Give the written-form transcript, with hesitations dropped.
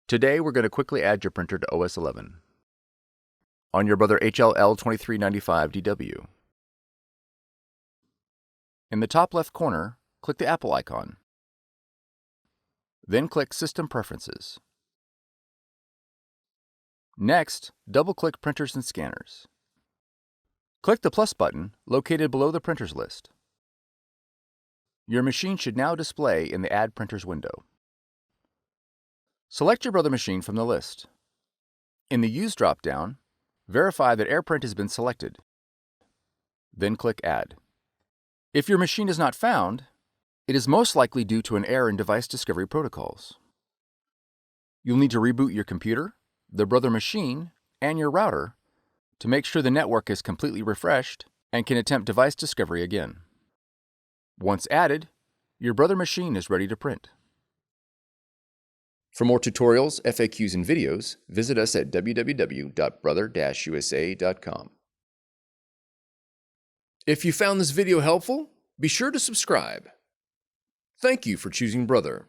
Today we're going to quickly add your printer to OS 11. On your Brother HLL2395DW. In the top left corner, click the Apple icon. Then click System Preferences. Next, double-click Printers and Scanners. Click the plus button located below the printers list. Your machine should now display in the Add Printers window. Select your Brother machine from the list. In the Use dropdown, verify that AirPrint has been selected. Then click Add. If your machine is not found, it is most likely due to an error in device discovery protocols. You'll need to reboot your computer, the Brother machine, and your router to make sure the network is completely refreshed and can attempt device discovery again. Once added, your Brother machine is ready to print. For more tutorials, FAQs, and videos, visit us at www.brother-usa.com. If you found this video helpful, be sure to subscribe. Thank you for choosing Brother.